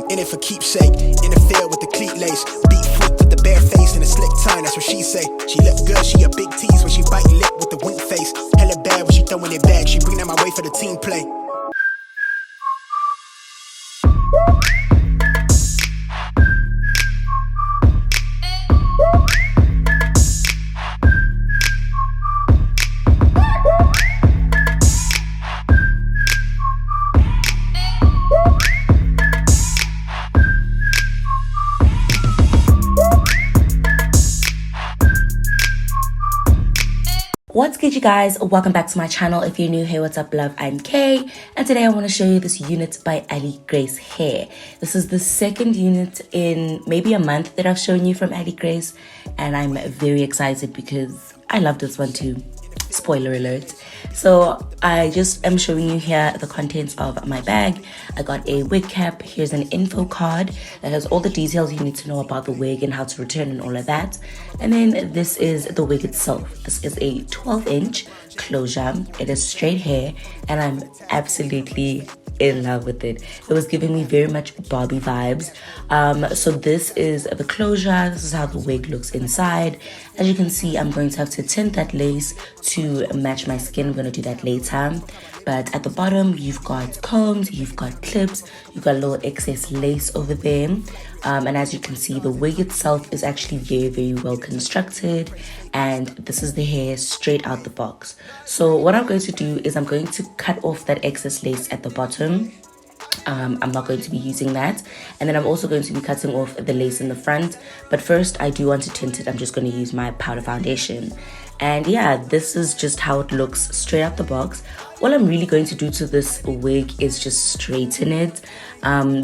In it for keepsake, in the field with the cleat lace. Beat freak with the bare face and a slick tongue, that's what she say. She look good, she a big tease when she bite lip with the wink face. Hella bad when she throwing it back, she bring that my way for the team play. What's good, you guys? Welcome back to my channel. If you're new here, what's up, love? I'm Kay, and today I want to show you this unit by Ali Grace Hair. This is the second unit in maybe a month that I've shown you from Ali Grace, and I'm very excited because I love this one too. Spoiler alert. So I just am showing you here the contents of my bag. I got a wig cap. Here's an info card that has all the details you need to know about the wig and how to return and all of that. And then this is the wig itself. This is a 12-inch closure. It is straight hair, and I'm absolutely in love with it. It was giving me very much Barbie vibes. So this is the closure. This is how the wig looks inside. As you can see, I'm going to have to tint that lace to match my skin. I'm going to do that later. But at the bottom, you've got combs, you've got clips, you've got a little excess lace over there. And as you can see, the wig itself is actually very well constructed, and this is the hair straight out the box. So what I'm going to do is I'm going to cut off that excess lace at the bottom. I'm not going to be using that, and then I'm also going to be cutting off the lace in the front. But first, I do want to tint it. I'm just going to use my powder foundation. And yeah, this is just how it looks straight out the box. All I'm really going to do to this wig is just straighten it.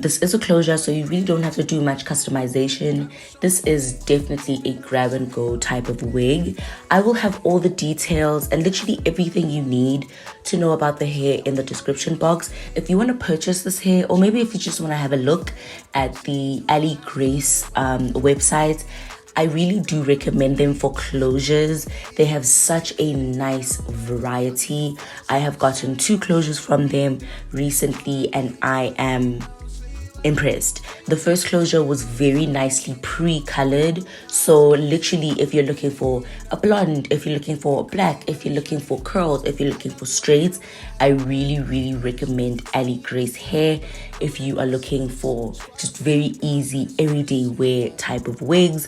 This is a closure, so you really don't have to do much customization. This is definitely a grab and go type of wig. I will have all the details and literally everything you need to know about the hair in the description box. If you want to purchase this hair, or maybe if you just want to have a look at the Ali Grace website, I really do recommend them for closures. They have such a nice variety. I have gotten 2 closures from them recently, and I am impressed. The first closure was very nicely pre-colored, so literally if you're looking for a blonde, if you're looking for black, if you're looking for curls, if you're looking for straights, I really recommend Ali Grace Hair if you are looking for just very easy everyday wear type of wigs.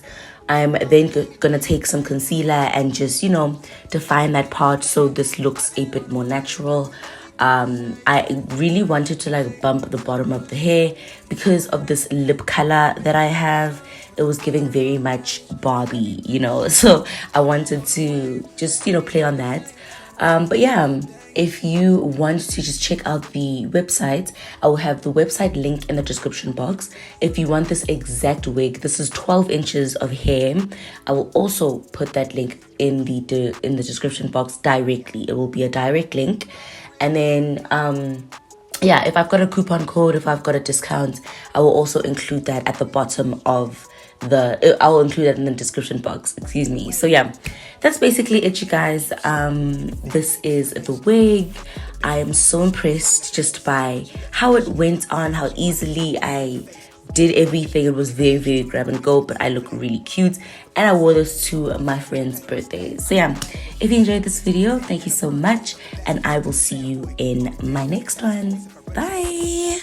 I'm then gonna take some concealer and just, you know, define that part so this looks a bit more natural. I really wanted to like bump the bottom of the hair because of this lip color that I have. It was giving very much Barbie, you know, so I wanted to just, you know, play on that. But yeah, if you want to just check out the website, I will have the website link in the description box. If you want this exact wig, this is 12 inches of hair. I will also put that link in the description box directly. It will be a direct link. And then yeah, if I've got a coupon code, if I've got a discount, I will also include that at the bottom of I will include that in the description box, excuse me. So yeah, that's basically it, you guys. This is the wig. I am so impressed just by how it went on, how easily I did everything. It was very grab and go, but I look really cute, and I wore this to my friend's birthday. So yeah, if you enjoyed this video, thank you so much, and I will see you in my next one. Bye.